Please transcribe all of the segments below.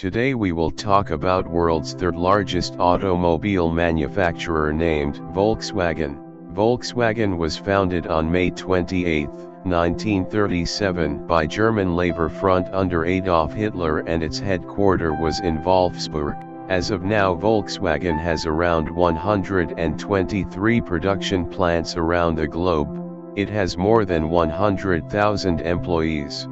Today we will talk about world's third largest automobile manufacturer named Volkswagen. Volkswagen was founded on May 28, 1937 by German Labor Front under Adolf Hitler, and its headquarters was in Wolfsburg. As of now, Volkswagen has around 123 production plants around the globe. It has more than 100,000 employees.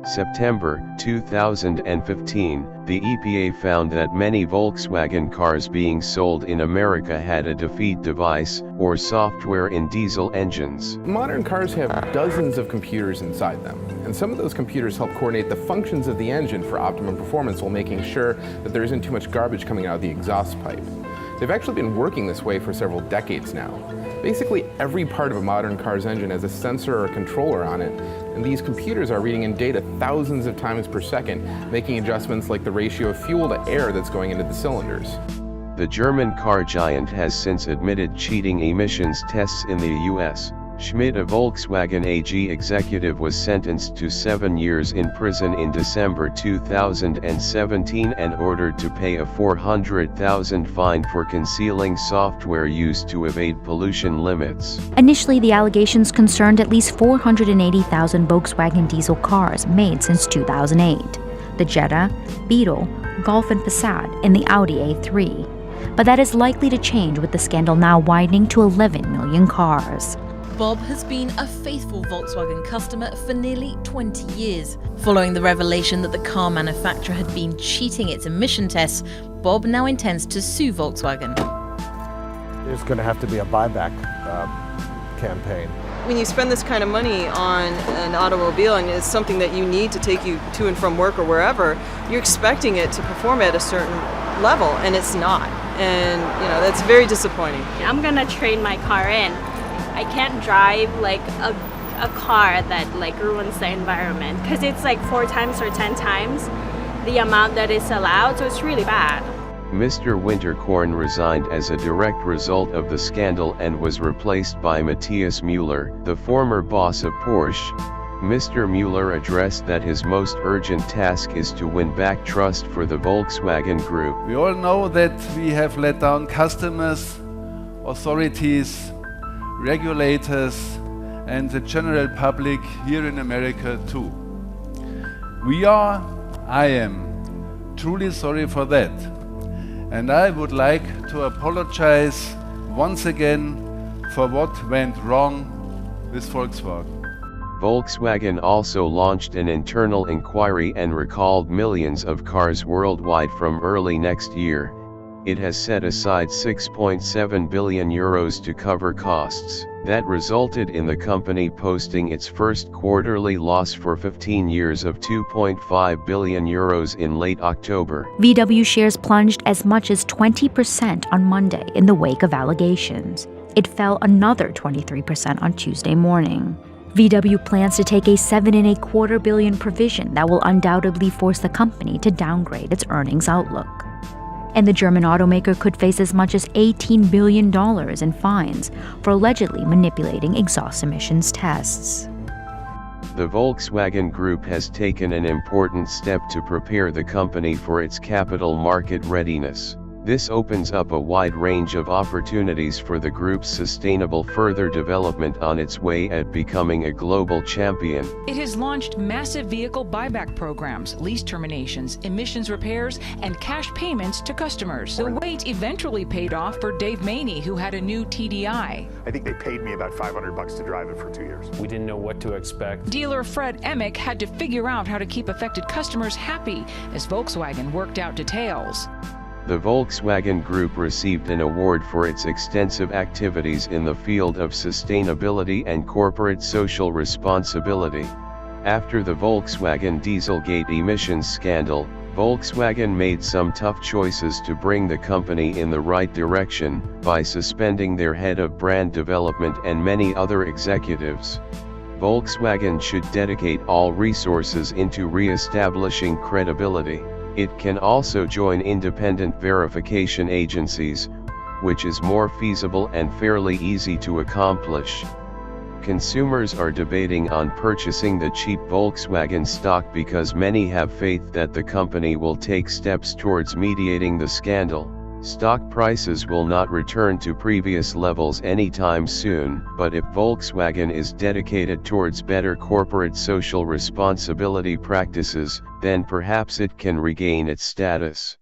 September 2015, the EPA found that many Volkswagen cars being sold in America had a defeat device, or software in diesel engines. Modern cars have dozens of computers inside them, and some of those computers help coordinate the functions of the engine for optimum performance while making sure that there isn't too much garbage coming out of the exhaust pipe. They've actually been working this way for several decades now. Basically, every part of a modern car's engine has a sensor or a controller on it, and these computers are reading in data thousands of times per second, making adjustments like the ratio of fuel to air that's going into the cylinders. The German car giant has since admitted cheating emissions tests in the US. Schmidt, a Volkswagen AG executive, was sentenced to 7 years in prison in December 2017 and ordered to pay a $400,000 fine for concealing software used to evade pollution limits. Initially, the allegations concerned at least 480,000 Volkswagen diesel cars made since 2008, the Jetta, Beetle, Golf and Passat, and the Audi A3. But that is likely to change with the scandal now widening to 11 million cars. Bob has been a faithful Volkswagen customer for nearly 20 years. Following the revelation that the car manufacturer had been cheating its emission tests, Bob now intends to sue Volkswagen. There's going to have to be a buyback campaign. When you spend this kind of money on an automobile and it's something that you need to take you to and from work or wherever, you're expecting it to perform at a certain level, and it's not. And that's very disappointing. I'm going to trade my car in. I can't drive like a car that ruins the environment, because it's like 4 times or 10 times the amount that is allowed, so it's really bad. Mr. Winterkorn resigned as a direct result of the scandal and was replaced by Matthias Müller, the former boss of Porsche. Mr. Müller addressed that his most urgent task is to win back trust for the Volkswagen Group. We all know that we have let down customers, authorities, regulators, and the general public here in America too. I am truly sorry for that. And I would like to apologize once again for what went wrong with Volkswagen. Volkswagen also launched an internal inquiry and recalled millions of cars worldwide from early next year. It has set aside €6.7 billion to cover costs. That resulted in the company posting its first quarterly loss for 15 years of €2.5 billion in late October. VW shares plunged as much as 20% on Monday in the wake of allegations. It fell another 23% on Tuesday morning. VW plans to take a $7.25 billion provision that will undoubtedly force the company to downgrade its earnings outlook. And the German automaker could face as much as $18 billion in fines for allegedly manipulating exhaust emissions tests. The Volkswagen Group has taken an important step to prepare the company for its capital market readiness. This opens up a wide range of opportunities for the group's sustainable further development on its way at becoming a global champion. It has launched massive vehicle buyback programs, lease terminations, emissions repairs, and cash payments to customers. The wait eventually paid off for Dave Maney, who had a new TDI. I think they paid me about $500 to drive it for 2 years. We didn't know what to expect. Dealer Fred Emick had to figure out how to keep affected customers happy as Volkswagen worked out details. The Volkswagen Group received an award for its extensive activities in the field of sustainability and corporate social responsibility. After the Volkswagen Dieselgate emissions scandal, Volkswagen made some tough choices to bring the company in the right direction, by suspending their head of brand development and many other executives. Volkswagen should dedicate all resources into re-establishing credibility. It can also join independent verification agencies, which is more feasible and fairly easy to accomplish. Consumers are debating on purchasing the cheap Volkswagen stock because many have faith that the company will take steps towards mediating the scandal. Stock prices will not return to previous levels anytime soon, but if Volkswagen is dedicated towards better corporate social responsibility practices, then perhaps it can regain its status.